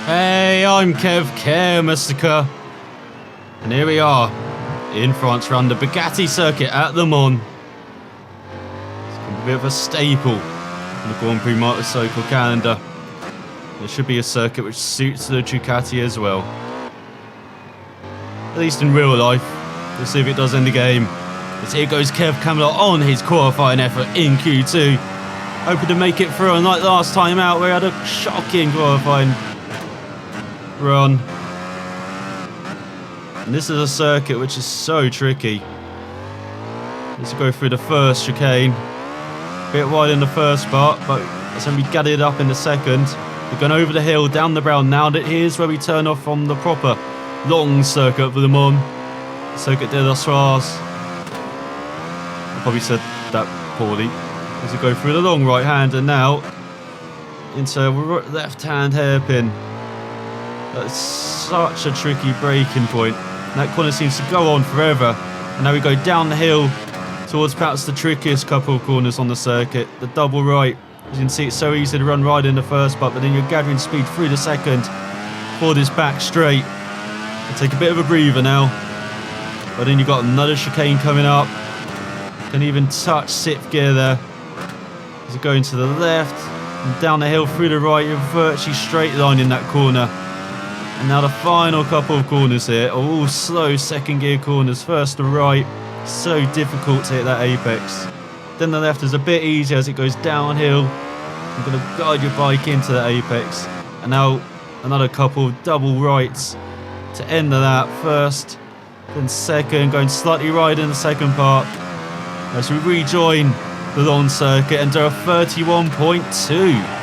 Hey, I'm Kev Camelot, and here we are in France around the Ducati circuit at the Mans. It's a bit of a staple in the Grand Prix motorcycle calendar. There should be a circuit which suits the Ducati as well, at least in real life. We'll see if it does in the game. As here goes Kev Camelot on his qualifying effort in Q2, hoping to make it through. Unlike last time out, we had a shocking qualifying run. And this is a circuit which is so tricky. Let's go through the first chicane. Bit wide in the first part, but it's going to be gathered up in the second. We're going over the hill, down the brow. Now that here's where we turn off from the proper long circuit for the Mans. Circuit de las Flores. I probably said that poorly. As we go through the long right hand and now into left hand hairpin. That's such a tricky braking point. That corner seems to go on forever. And now we go down the hill towards perhaps the trickiest couple of corners on the circuit. The double right. As you can see, it's so easy to run right in the first part, but then you're gathering speed through the second for this back straight. We'll take a bit of a breather now. But then you've got another chicane coming up. Can even touch sixth gear there. As you go into the left and down the hill through the right, you're virtually straight line in that corner. And now the final couple of corners here are all slow second gear corners. First to right, so difficult to hit that apex. Then the left is a bit easier as it goes downhill. You're going to guide your bike into the apex. And now another couple of double rights to end of that. First, then second, going slightly right in the second part. As we rejoin the long circuit and do a 31.2.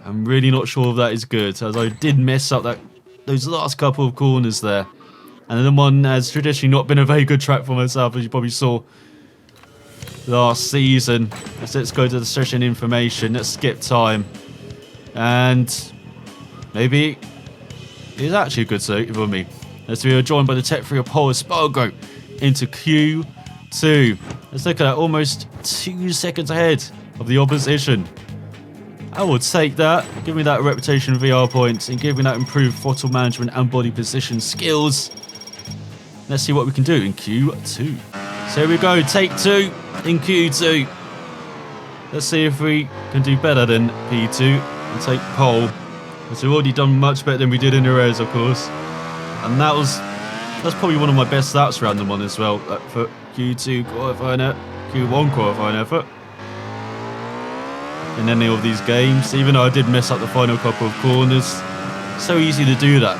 I'm really not sure if that is good, as I did mess up those last couple of corners there. And the one has traditionally not been a very good track for myself, as you probably saw last season. So let's go to the session information. Let's skip time. And maybe it's actually a good circuit for me. As we are joined by the Tech 3 Apollo Spargo into Q2. Let's look at that, almost 2 seconds ahead of the opposition. I will take that. Give me that reputation VR points and give me that improved throttle management and body position skills. Let's see what we can do in Q2. So here we go, take 2 in Q2. Let's see if we can do better than P2 and take pole. Because we've already done much better than we did in the res, of course. And that's probably one of my best laps around the one as well, for Q2 qualifying Q1 qualifying effort in any of these games. Even though I did mess up the final couple of corners, so easy to do that.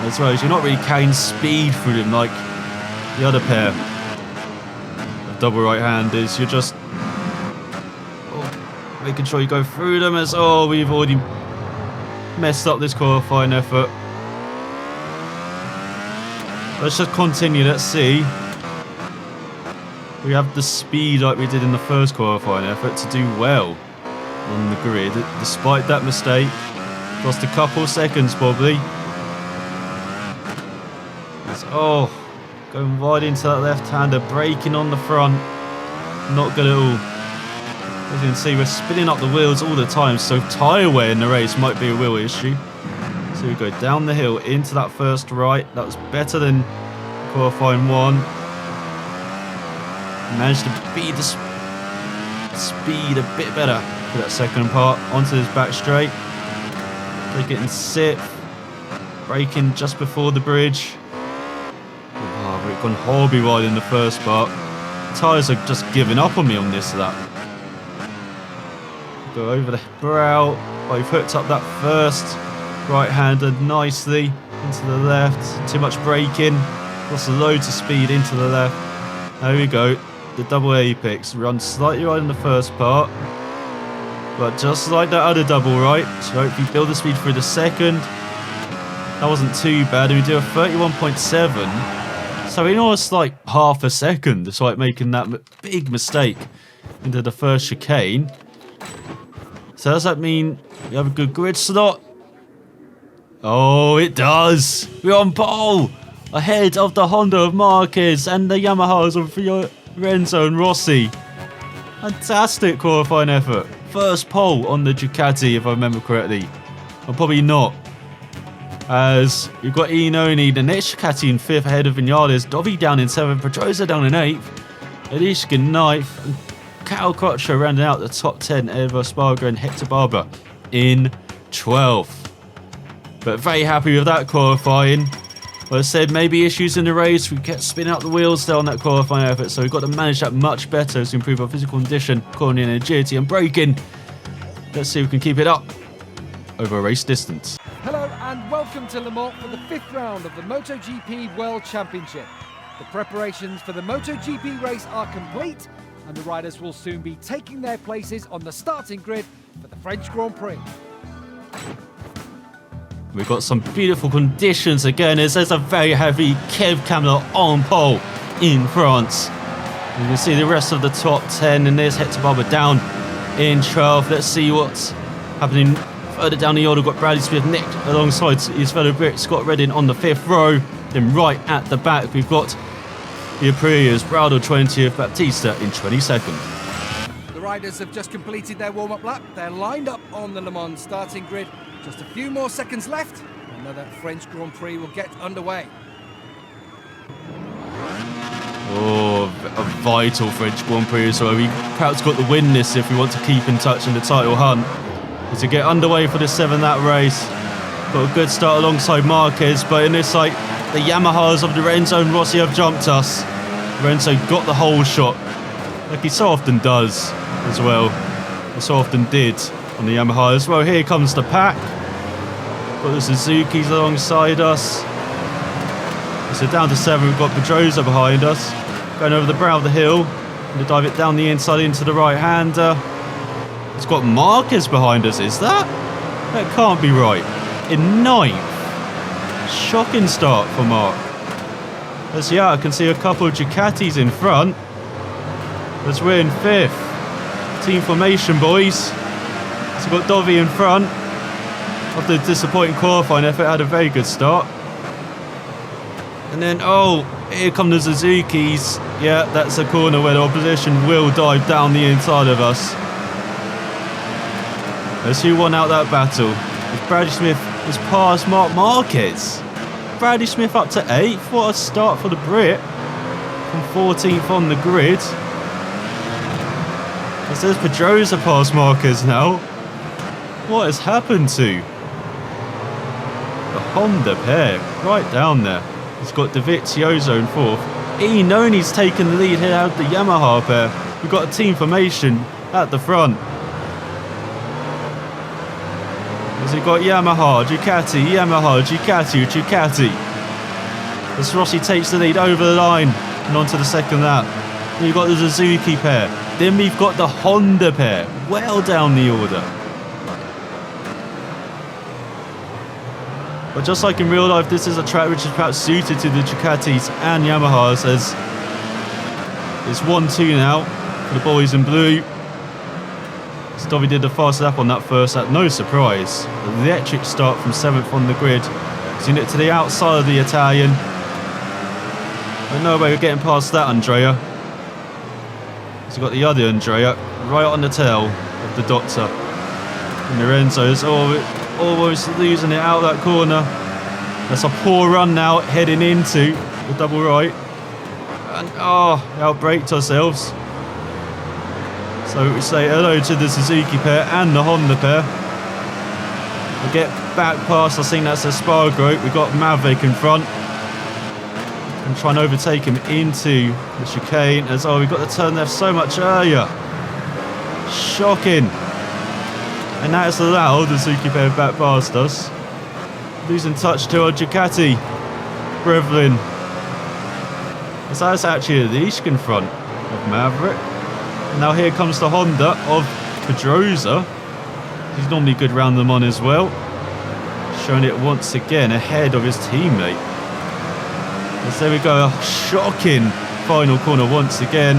As well as you're not really carrying speed through them like the other pair of double right-handers. You're just making sure you go through them. As we've already messed up this qualifying effort. Let's just continue. Let's see. We have the speed like we did in the first qualifying effort to do well on the grid, despite that mistake. Lost a couple seconds probably. Going wide into that left-hander, braking on the front. Not good at all. As you can see, we're spinning up the wheels all the time, so tyre wear in the race might be a real issue. So we go down the hill into that first right. That was better than qualifying one. Managed to beat the speed a bit better for that second part. Onto this back straight. They're getting sixth. Braking just before the bridge. We've gone horribly wide in the first part. Tyres are just giving up on me on this lap. Go over the brow. We've hooked up that first right-hander nicely into the left. Too much braking. Lost loads of speed into the left. There we go. The double apex. Run slightly right in the first part. But just like that other double right. So hopefully build the speed through the second. That wasn't too bad. And we do a 31.7. So in almost like half a second, despite making that big mistake into the first chicane. So does that mean we have a good grid slot? Oh, it does. We're on pole. Ahead of the Honda of Marquez and the Yamahas of Renzo and Rossi. Fantastic qualifying effort. First pole on the Ducati, if I remember correctly. Or probably not. As you've got Iannone, the next Ducati in 5th ahead of Vinales, Dovi down in 7th, Pedrosa down in 8th, Eliashka in 9th, and Cal Crutcher rounding out the top 10 ahead of Espargaro and Hector Barber in 12th. But very happy with that qualifying. Like I said, maybe issues in the race. We kept spinning out the wheels there on that qualifying effort, so we've got to manage that much better to improve our physical condition, cornering and agility and braking. Let's see if we can keep it up over a race distance. Hello and welcome to Le Mans for the 5th round of the MotoGP World Championship. The preparations for the MotoGP race are complete and the riders will soon be taking their places on the starting grid for the French Grand Prix. We've got some beautiful conditions again as there's a very heavy Kev Camelot on pole in France. You can see the rest of the top 10 and there's Hector Barber down in 12th. Let's see what's happening further down the order. We've got Bradley Smith nicked alongside his fellow Brit Scott Redding on the 5th row. Then right at the back we've got the Aprilia's Braudo 20th, Baptista in 22nd. The riders have just completed their warm-up lap. They're lined up on the Le Mans starting grid. Just a few more seconds left. Another French Grand Prix will get underway. Oh, a vital French Grand Prix as well. We perhaps got to win this if we want to keep in touch in the title hunt. As we get underway for the 7th lap race. Got a good start alongside Marquez, but in this, like, the Yamahas of Lorenzo and Rossi have jumped us. Lorenzo got the whole shot, like he so often does as well. He so often did on the Yamaha as well. Here comes the pack. Got the Suzuki's alongside us. So down to 7, we've got Pedrosa behind us. Going over the brow of the hill. Going to dive it down the inside into the right-hander. It's got Marquez behind us, is that? That can't be right. In 9th. Shocking start for Mark. As yeah, I can see a couple of Ducatis in front. As we're in 5th. Team formation, boys. So we've got Dovi in front. After a disappointing qualifying effort, had a very good start. And then, oh, here come the Suzuki's. Yeah, that's a corner where the opposition will dive down the inside of us. As who won out that battle? As Bradley Smith was past Marc Marquez. Bradley Smith up to 8th. What a start for the Brit. From 14th on the grid. It says Pedrosa past Marquez now. What has happened to the Honda pair? Right down there. It's got Dovizioso in 4th. Iannone's taken the lead here out of the Yamaha pair. We've got a team formation at the front. As we've got Yamaha, Ducati, Yamaha, Ducati, Ducati. As Rossi takes the lead over the line and onto the 2nd lap. Then you've got the Suzuki pair. Then we've got the Honda pair. Well down the order. But just like in real life, this is a track which is perhaps suited to the Ducatis and Yamahas, as it's 1-2 now for the boys in blue. Dovi did the fast lap on that first lap, no surprise. Electric start from 7th on the grid. Seen it to the outside of the Italian. But no way we're getting past that Andrea. So we've got the other Andrea right on the tail of the Doctor. And Lorenzo is almost losing it out of that corner. That's a poor run now, heading into the double right. And outbraked ourselves. So we say hello to the Suzuki pair and the Honda pair. We get back past, I think that's Espargaro. We've got Maverick in front. And try and overtake him into the chicane. As we've got to turn left so much earlier. Shocking. And that has allowed the Suzuki pair back past us. Losing touch to our Ducati. Brevlin. So that's actually a leash in front of Maverick. Now here comes the Honda of Pedrosa. He's normally good round them on as well. Showing it once again ahead of his teammate. As there we go, a shocking final corner once again.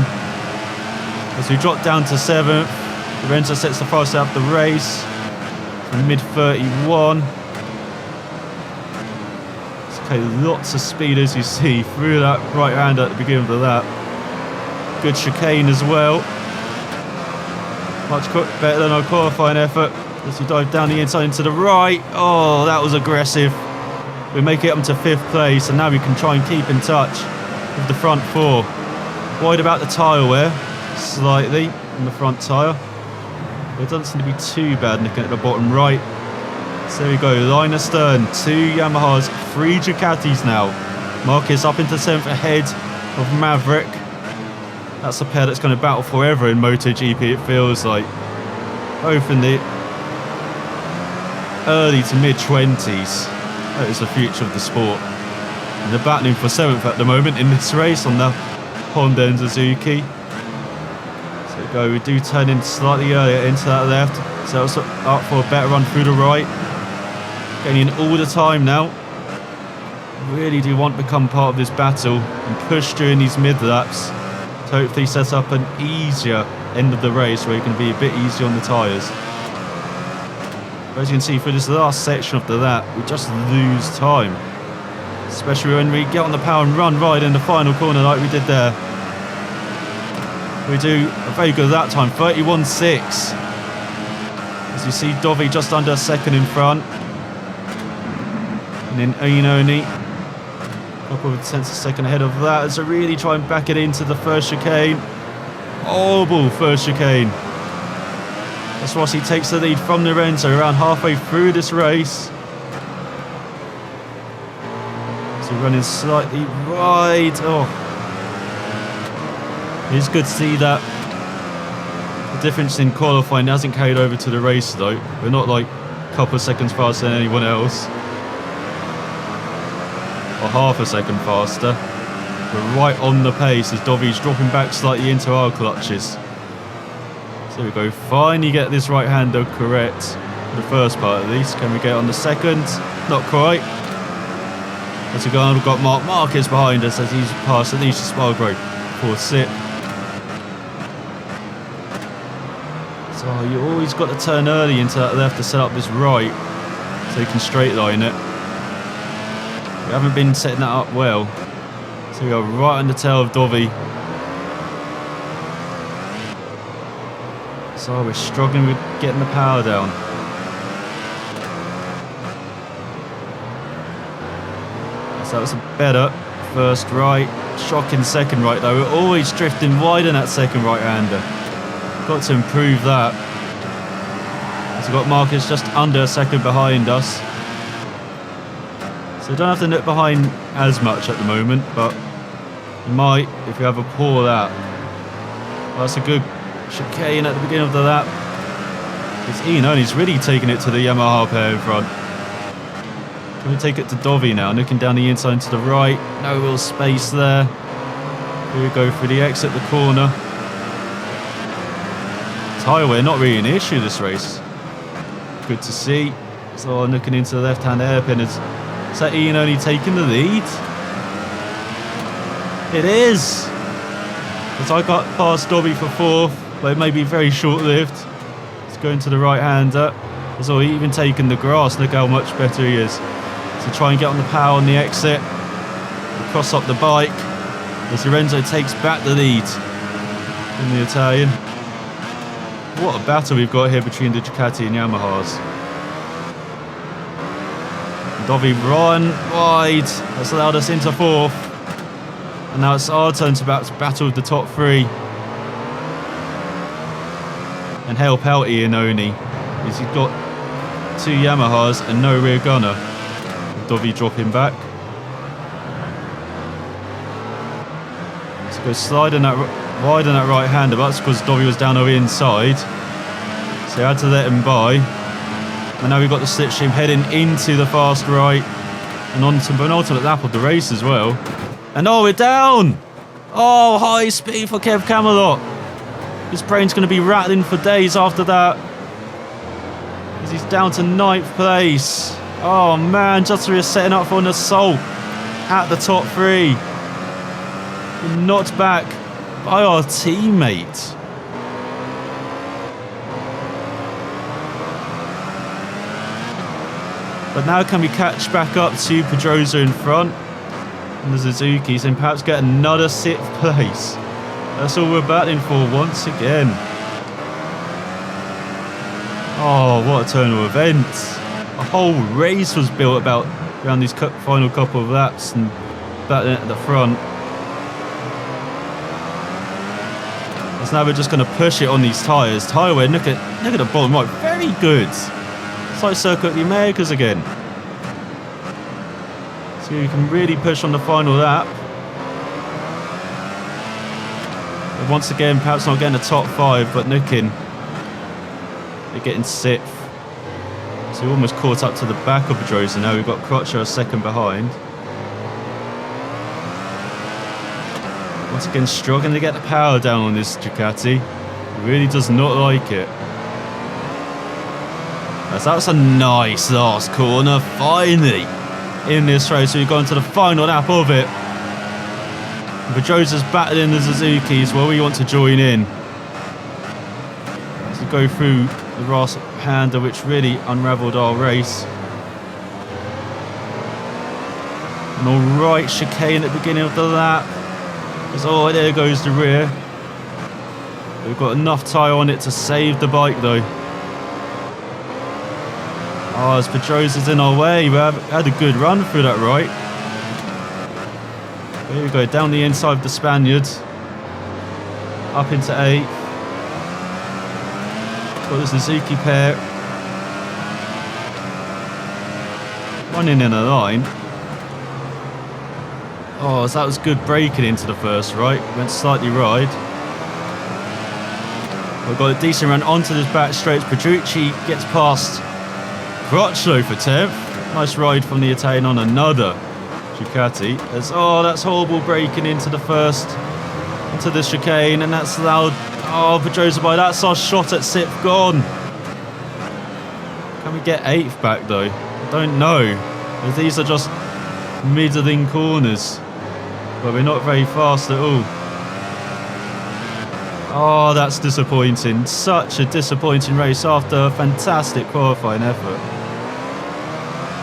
As we drop down to 7th. Lorenzo sets the fast lap of the race. From mid-31. Okay, lots of speed as you see through that right hand at the beginning of the lap. Good chicane as well. Much better than our qualifying effort. As we dive down the inside into the right. Oh, that was aggressive. We make it up to 5th place, and now we can try and keep in touch with the front 4. Wide about the tyre wear, slightly, on the front tyre. But it doesn't seem to be too bad looking at the bottom right. So there we go, line astern, 2 Yamahas, 3 Ducatis now. Marcus up into 7th ahead of Maverick. That's a pair that's going to battle forever in MotoGP, it feels like. Both in the early to mid-20s. That is the future of the sport. And they're battling for 7th at the moment in this race on the Honda and Suzuki. So we go, we do turn in slightly earlier into that left. So it's up for a better run through the right. Getting in all the time now. Really do want to become part of this battle and push during these mid-laps to hopefully set up an easier end of the race where you can be a bit easier on the tyres. As you can see, for this last section of the lap, we just lose time. Especially when we get on the power and run right in the final corner like we did there. We do a very good lap time, 31.6. As you see, Dovi just under a second in front. And then Ainoni, a couple of tenths a second ahead of that. As they really try and back it into the first chicane. Horrible first chicane. As Rossi takes the lead from Lorenzo around halfway through this race. So running slightly right. Oh, it's good to see that the difference in qualifying hasn't carried over to the race though. We're not like a couple of seconds faster than anyone else, or half a second faster. We're right on the pace as Dovi's dropping back slightly into our clutches. So we go, finally get this right-hander correct for the first part at least. Can we get on the second? Not quite. As we've got Mark Marquez behind us as he's passed Alicia Spargo for sit. So you always got to turn early into that left to set up this right so you can straight line it. We haven't been setting that up well. So we go right on the tail of Dovi. So we're struggling with getting the power down. So that was a better first right. Shocking second right though. We're always drifting wide in that second right-hander. Got to improve that. So we've got Marcus just under a second behind us. So we don't have to nip behind as much at the moment, but we might if we have a poor lap. Well, that's a good chicane at the beginning of the lap. It's Iannoni's really taking it to the Yamaha pair in front. Can we take it to Dovi now? Looking down the inside to the right. No real space there. Here we go through the exit, the corner. Tyre wear not really an issue this race. Good to see. So I'm looking into the left-hand hairpin. Is that Iannoni taking the lead? It is. As I got past Dovi for 4th, but it may be very short-lived. It's going to the right-hander. As well, he even taken the grass. Look how much better he is. So try and get on the power on the exit. Cross up the bike. As Lorenzo takes back the lead in the Italian. What a battle we've got here between the Ducati and Yamahas. Dovi run wide. That's allowed us into 4th. And now it's our turn to battle with the top 3. And help out Iannoni, because he's got 2 Yamahas and no rear gunner. Dovi dropping back. So go sliding that wide on that right hander, but that's because Dovi was down over inside. So I had to let him by. And now we've got the slipstream heading into the fast right and on to an ultimate lap of the race as well. And oh, we're down! Oh, high speed for Kev Camelot. His brain's going to be rattling for days after that. As he's down to 9th place. Oh man, just as we're setting up for an assault at the top 3. We're knocked back by our teammate. But now can we catch back up to Pedrosa in front and the Suzuki's and perhaps get another 6th place? That's all we're battling for once again. Oh, what a turn of events. A whole race was built around these final couple of laps and that at the front. So now we're just going to push it on these tyres. Tyre wear, look at the bottom right. Very good. It's like Circuit of the Americas again. So you can really push on the final lap. But once again, perhaps not getting the top 5, but looking. They're getting 6th. So we almost caught up to the back of Pedrosa now. We've got Crutcher a second behind. Once again, struggling to get the power down on this Ducati. He really does not like it. That's a nice last corner, finally, in this race. So we've gone to the final lap of it. Pedrosa's battling the Suzuki's where we want to join in. To go through the Ross Panda, which really unravelled our race. An alright chicane at the beginning of the lap. Oh, there goes the rear. We've got enough tyre on it to save the bike though. Oh, as Pedrosa's in our way, we had a good run through that right. Here we go, down the inside of the Spaniard. Up into 8th. Got the Suzuki pair. Running in a line. Oh, so that was good braking into the first right. Went slightly wide. We've got a decent run onto this back straight. Petrucci gets past Crutchlow for 10th. Nice ride from the Italian on another Ducati. That's horrible braking into the first, into the chicane, and that's allowed. Oh, Pedrosa by that's our shot at 6th gone. Can we get 8th back though? I don't know. These are just middling corners. But we're not very fast at all. Oh, that's disappointing. Such a disappointing race after a fantastic qualifying effort.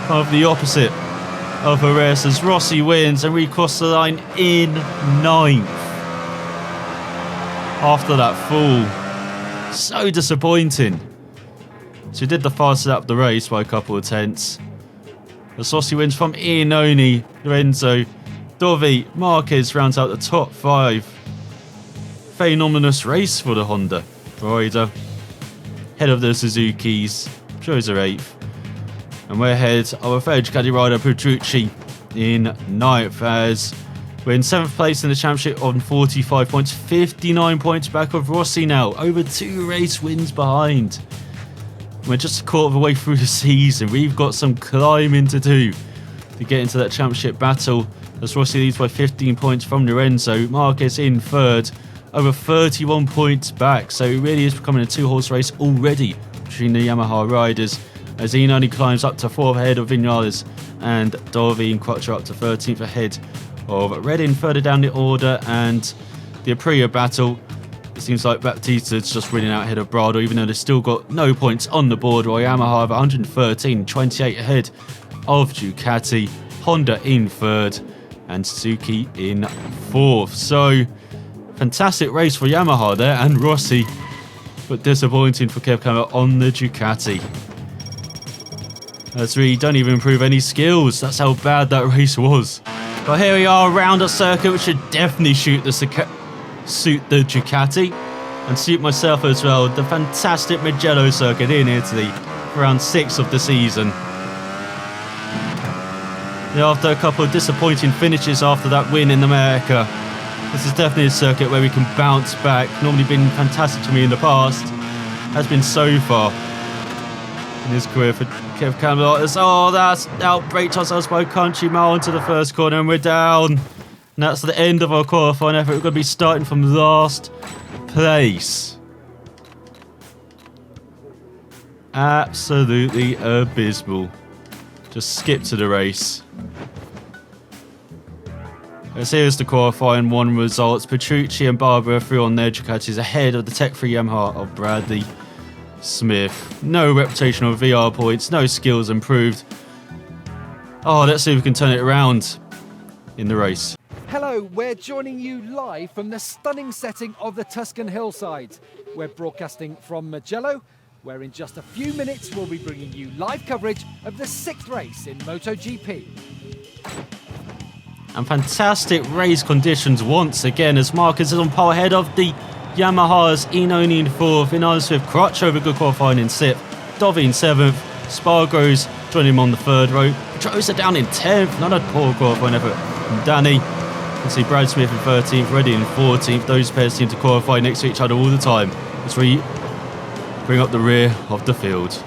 Kind of the opposite of Jerez as Rossi wins and we cross the line in 9th. After that fall. So disappointing. So he did the fastest lap of the race by a couple of tenths. Rossi wins from Iannone, Lorenzo, Dovi, Marquez rounds out the top 5. Phenomenous race for the Honda rider. Head of the Suzuki's, shows are 8th. And we're ahead of a third Ducati rider, Petrucci, in 9th as we're in 7th place in the championship on 45 points, 59 points back of Rossi now, over 2 race wins behind. We're just a quarter of the way through the season. We've got some climbing to do to get into that championship battle. As Rossi leads by 15 points from Lorenzo. Marquez in 3rd, over 31 points back. So it really is becoming a 2-horse race already between the Yamaha riders. As Iannone climbs up to 4th ahead of Vinales and Dovi and Crutcher up to 13th ahead of Redding further down the order. And the Aprilia battle. It seems like Baptista's just winning out ahead of Brado, even though they've still got no points on the board, while Yamaha have 113, 28 ahead of Ducati, Honda in 3rd, and Suzuki in 4th. So, fantastic race for Yamaha there, and Rossi, but disappointing for Kev Camelot on the Ducati. That's really don't even improve any skills, that's how bad that race was. But here we are around a circuit which should definitely suit the Ducati and suit myself as well. The fantastic Mugello circuit in Italy for round 6 of the season. After a couple of disappointing finishes after that win in America, this is definitely a circuit where we can bounce back. Normally been fantastic to me in the past, has been so far in his career for Kev Camelot. That's outbraked ourselves by a country mile into the first corner and we're down. And that's the end of our qualifying effort. We're going to be starting from last place. Absolutely abysmal. Just skip to the race. As here's the qualifying 1 results. Petrucci and Barbara through on their Ducatis ahead of the Tech 3 Yamaha of Bradley Smith. No reputational VR points, no skills improved. Oh, let's see if we can turn it around in the race. Hello, we're joining you live from the stunning setting of the Tuscan hillsides. We're broadcasting from Mugello, where in just a few minutes we'll be bringing you live coverage of the 6th race in MotoGP. And fantastic race conditions once again as Marquez is on pole ahead of the Yamaha's Inoni in 4th, Inani Swift Crutch over good qualifying in 6th, Dovi in 7th, Spargo's joining him on the 3rd row, Pedrosa down in 10th, not a poor qualifying effort from Danny. You can see Brad Smith in 13th, Reddy in 14th, those pairs seem to qualify next to each other all the time as we bring up the rear of the field.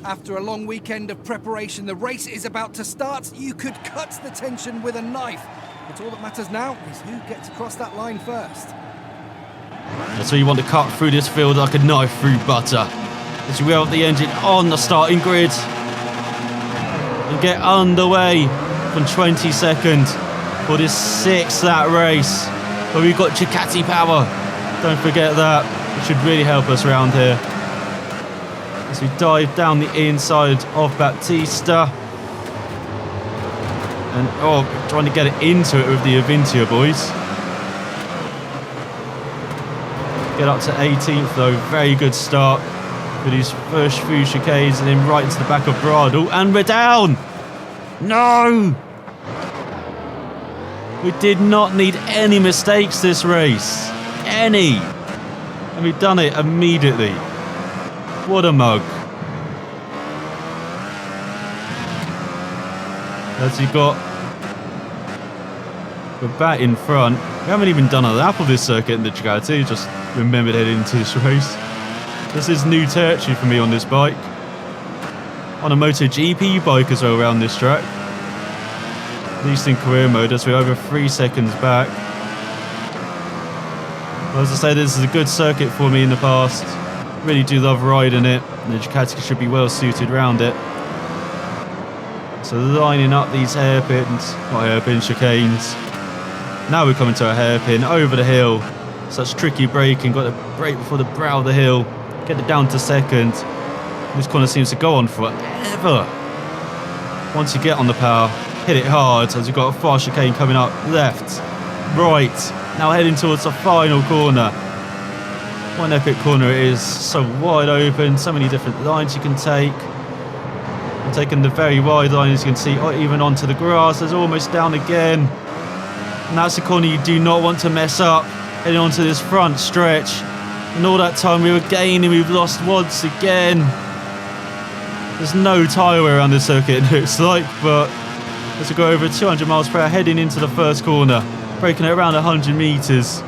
After a long weekend of preparation, the race is about to start. You could cut the tension with a knife, but all that matters now is who gets across that line first. So you want to cut through this field like a knife through butter as you wheel up the engine on the starting grid and get underway from 22nd for this 6th lap race where we've got Ducati power. Don't forget that. It should really help us around here as we dive down the inside of Baptista and trying to get it into it with the Avintia boys. Get up to 18th though, very good start for these first few chicanes and then right into the back of Bradle, and we're down! No! We did not need any mistakes this race. Any! And we've done it immediately. What a mug. As you got we're back in front. We haven't even done a lap of this circuit in the Ducati, just remembered heading into this race. This is new territory for me on this bike. On a MotoGP bike as well around this track. At least in career mode, as we're over 3 seconds back. Well, as I say, this is a good circuit for me in the past. Really do love riding it, and the Ducati should be well suited around it. So lining up these hairpins, not hairpins, chicanes. Now we're coming to a hairpin over the hill. Such tricky braking, got to brake before the brow of the hill, get it down to 2nd. This corner seems to go on forever. Once you get on the power, hit it hard as you've got a fast chicane coming up left, right. Now heading towards the final corner. What an epic corner it is, so wide open, so many different lines you can take. I'm taking the very wide line as you can see, even onto the grass, it's almost down again. And that's the corner you do not want to mess up, heading onto this front stretch. And all that time we were gaining, we've lost once again. There's no tyre wear around this circuit, it looks like, but as we go over 200 miles per hour heading into the first corner, braking at around 100 metres,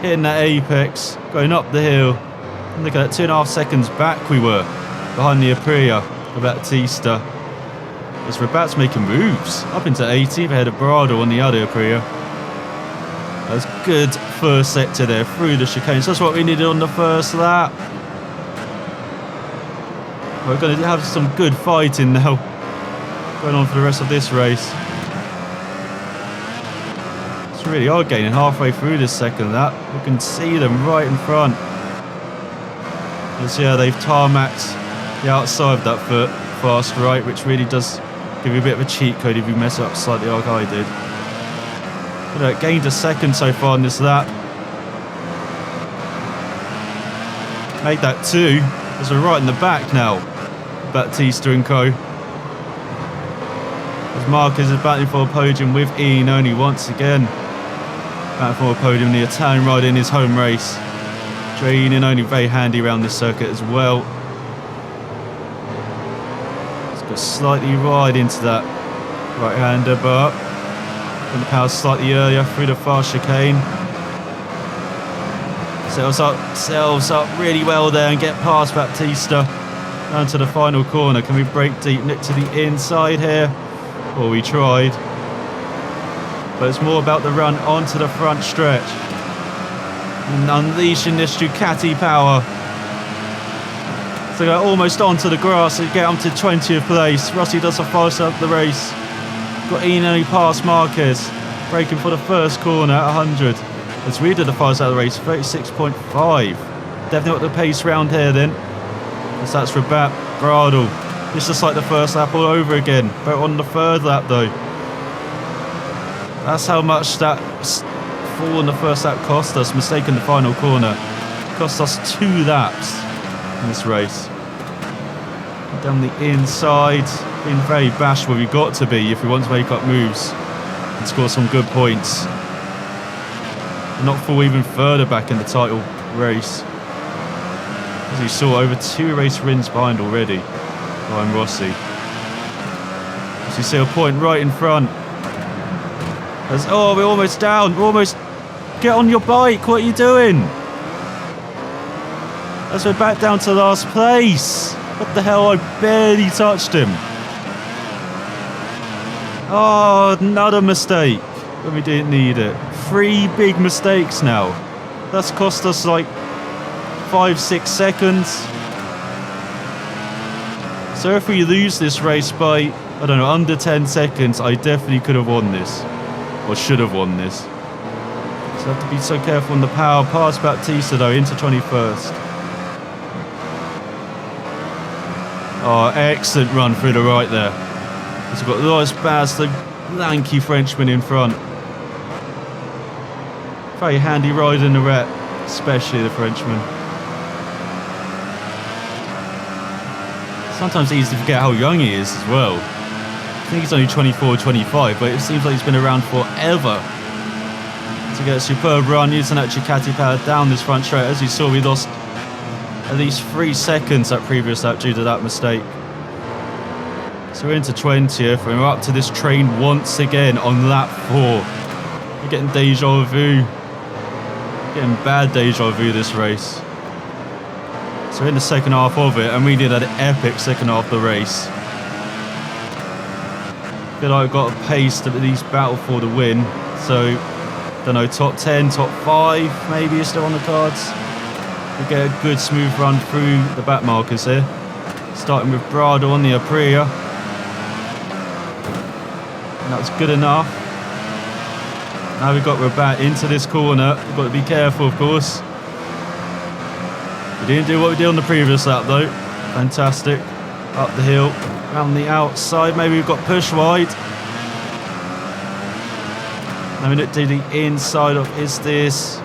hitting that apex, going up the hill. And look at that, 2.5 seconds back we were, behind the Aprilia of Baptista. As Rabat's making moves, up into 18th ahead of Bradle on the other Aprilia. That's good first sector there, through the chicanes. That's what we needed on the first lap. We're going to have some good fighting now, going on for the rest of this race. It's really are gaining halfway through this second lap. We can see them right in front. You see how they've tarmacked the outside of that foot fast right, which really does give you a bit of a cheat code if you mess up slightly like I did. But gained a second so far in this lap. Made that 2, as we're right in the back now. Baptista and co. As Marquez is battling for a podium with Ian only once again. Battling for a podium, the Italian rider in his home race. Ian only very handy around this circuit as well. It's got slightly wide into that right-hander, but and the power slightly earlier through the fast chicane. Selves up really well there and get past Baptista down to the final corner. Can we brake deep, nip to the inside here? Well, we tried, but it's more about the run onto the front stretch and unleashing this Ducati power. So go almost onto the grass and get up to 20th place. Rossi does a fast up the race. Got Eno past Marquez, braking for the first corner at 100. As we did the fast out of the race, 36.5. Definitely got the pace round here then. As that's Rabat, Bradle. It's just like the first lap all over again, but on the third lap though. That's how much that fall in the first lap cost us. Mistaking the final corner cost us 2 laps. in this race. Down the inside, being very bashful. We've got to be if we want to make up moves and score some good points. And not fall even further back in the title race. As you saw, over 2 race wins behind already. Ryan Rossi. As you see a point right in front. Oh, we're almost down. We're almost... Get on your bike. What are you doing? As we're back down to last place. What the hell? I barely touched him. Oh, another mistake when we didn't need it. 3 big mistakes now. That's cost us like 5-6 seconds. So if we lose this race by, I don't know, under 10 seconds, I definitely could have won this. Or should have won this. So I have to be so careful on the power. Past Baptista though, into 21st. Oh, excellent run through the right there. So we've got Loris Baz, the lanky Frenchman in front. Very handy ride in the rep, especially the Frenchman. Sometimes it's easy to forget how young he is as well. I think he's only 24, 25, but it seems like he's been around forever. To get a superb run using that Ducati power down this front straight. As you saw, we lost at least 3 seconds that previous lap due to that mistake. So we're into 20th and we're up to this train once again on lap 4. We're getting deja vu. Getting bad deja vu this race. So we're in the second half of it and we did an epic second half of the race. I feel like I've got a pace to at least battle for the win. So, don't know, top 10, top 5 maybe is still on the cards. We get a good smooth run through the back markers here. Starting with Brado on the Aprilia. And that was good enough. Now we've got Rabat into this corner. We've got to be careful, of course. We didn't do what we did on the previous lap though. Fantastic. Up the hill, around the outside. Maybe we've got push wide. Now we look to the inside of, is this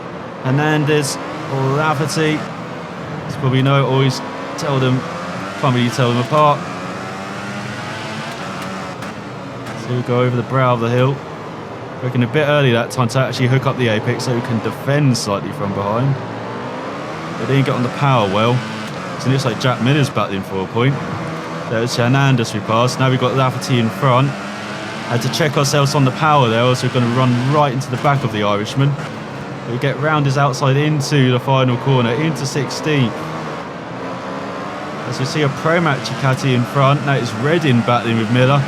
Hernandez or Lafferty? As probably know, always tell them, can't really tell them apart. So we go over the brow of the hill. Working a bit early that time to actually hook up the apex so we can defend slightly from behind. But didn't get on the power well. So it looks like Jack Miller's battling for a point. There's Hernandez we passed. Now we've got Lafferty in front. Had to check ourselves on the power there, or else we're going to run right into the back of the Irishman. We get round his outside into the final corner, into 16th. As we see a Pramac Ducati in front. Now it's Redding battling with Miller.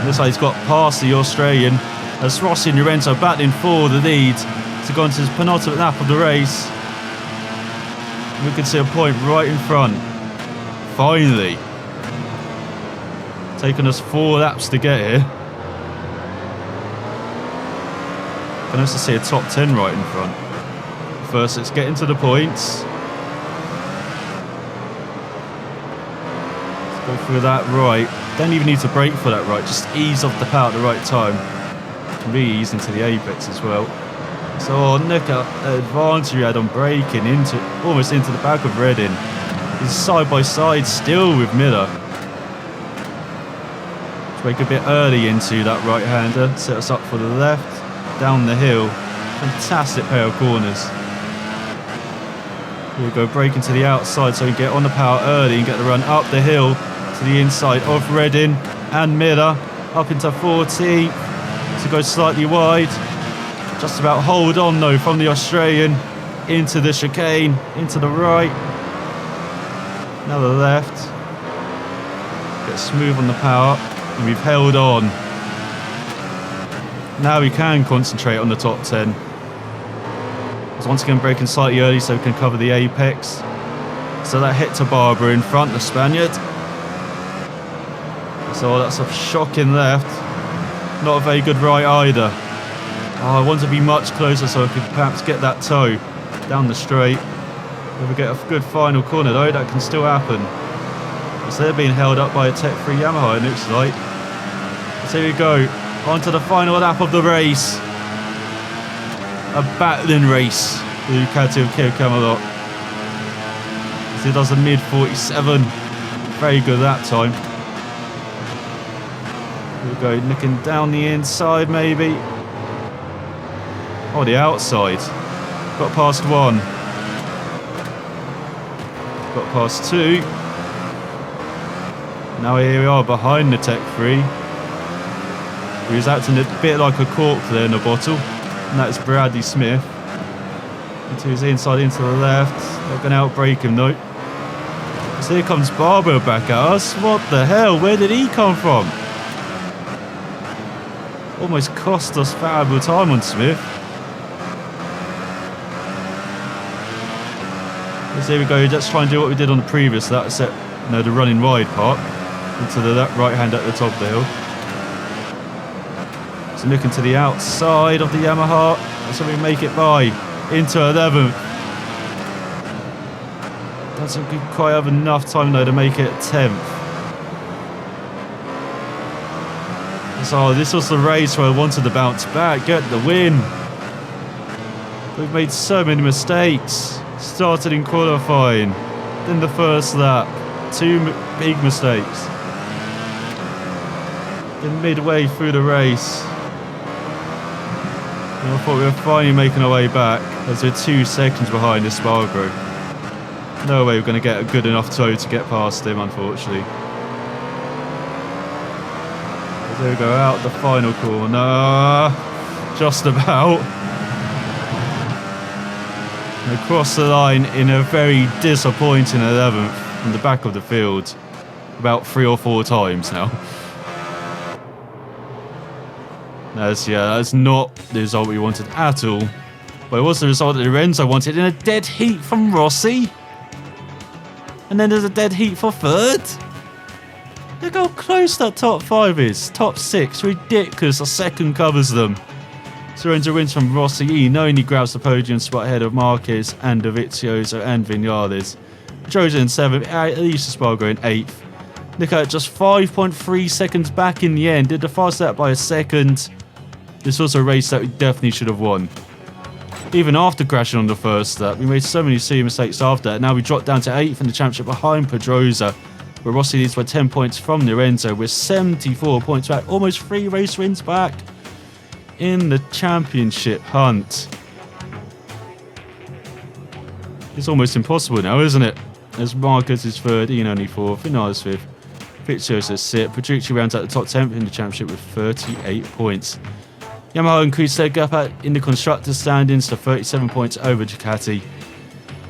Looks like he's got past the Australian. As Rossi and Lorenzo battling for the lead to go into his penultimate lap of the race. We can see a point right in front. Finally. Taken us 4 laps to get here. Can also see a top 10 right in front. First, let's get into the points. Let's go through that right. Don't even need to brake for that right. Just ease off the power at the right time. Really ease into the apex as well. So look at the advantage we had on braking into almost into the back of Redding. He's side by side still with Miller. Brake a bit early into that right-hander, set us up for the left, down the hill. Fantastic pair of corners. Here we go, braking to the outside so we can get on the power early and get the run up the hill to the inside of Redding and Miller, up into 14th, to go slightly wide. Just about hold on though from the Australian into the chicane, into the right, now the left. Get smooth on the power. And we've held on. Now we can concentrate on the top 10. So once again braking slightly early so we can cover the apex. So that hit to Barber in front, the Spaniard. So that's a shocking left. Not a very good right either. Oh, I want to be much closer so I could perhaps get that toe down the straight. If we get a good final corner though, that can still happen. So they're being held up by a Tech 3 Yamaha, it looks like. So here we go, on to the final lap of the race. A battling race, the Ducati of Kev Camelot. He does a mid 47. Very good that time. Here we go, looking down the inside maybe. Oh, the outside. Got past 1. Got past 2. Now here we are behind the Tech 3. He was acting a bit like a cork there in a bottle. And that's Bradley Smith. Into his inside, into the left. Not going to outbrake him though. So here comes Barber back at us. What the hell? Where did he come from? Almost cost us valuable time on Smith. So here we go. Let's try and do what we did on the previous. That set, the running wide part into the right hand at the top of the hill. So looking to the outside of the Yamaha. That's how we make it by into 11th. Doesn't quite have enough time though to make it 10th. So this was the race where I wanted to bounce back, get the win. We've made so many mistakes. Started in qualifying, then the first lap, 2 big mistakes. Then midway through the race, and I thought we were finally making our way back as we're 2 seconds behind the Spargo. No way we're going to get a good enough toe to get past him, unfortunately. There we go, out the final corner. Just about. Across the line in a very disappointing 11th in the back of the field. About 3 or 4 times now. That's not the result we wanted at all. But it was the result that Lorenzo wanted in a dead heat from Rossi. And then there's a dead heat for 3rd. Look how close that top 5 is. Top 6, ridiculous. A second covers them. Lorenzo wins from Rossi. He not only grabs the podium spot ahead of Marquez and Dovizioso and Vinales. Joe's in 7th, Elisa Spargo in 8th. Look at it, just 5.3 seconds back in the end. Did the fast lap by a second. This was a race that we definitely should have won. Even after crashing on the first lap, we made so many silly mistakes after that. Now we dropped down to 8th in the championship behind Pedrosa, where Rossi leads by 10 points from Lorenzo. We're 74 points back, almost 3 race wins back in the championship hunt. It's almost impossible now, isn't it? As Marquez is 3rd, Ian only 4th, Vinales 5th, Vizioso 6th. Petrucci rounds out the top 10th in the championship with 38 points. Yamaha increased their gap in the constructors' standings to 37 points over Ducati.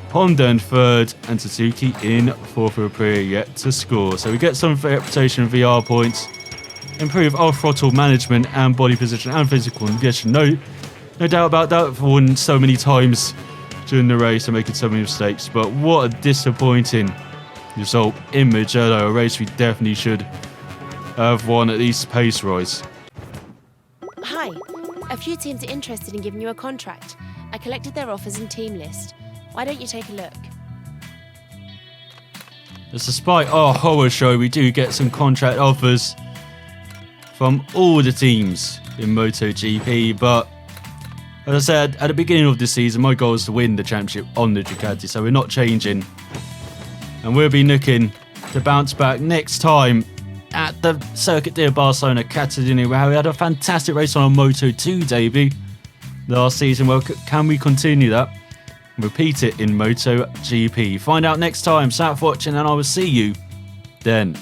Honda in 3rd and Suzuki in 4th with Aprilia yet to score. So we get some reputation and VR points. Improve our throttle management and body position and physical condition. No doubt about that. We've won so many times during the race and making so many mistakes. But what a disappointing result in Mugello. A race we definitely should have won at least pace-wise. Hi. A few teams are interested in giving you a contract. I collected their offers and team list. Why don't you take a look? Despite our horror show, we do get some contract offers from all the teams in MotoGP, but as I said at the beginning of the season, my goal is to win the championship on the Ducati, so we're not changing, and we'll be looking to bounce back next time at the Circuit de Barcelona Catalunya, where we had a fantastic race on our Moto2 debut last season. Well, can we continue that and repeat it in MotoGP? Find out next time. Thanks for watching, and I will see you then.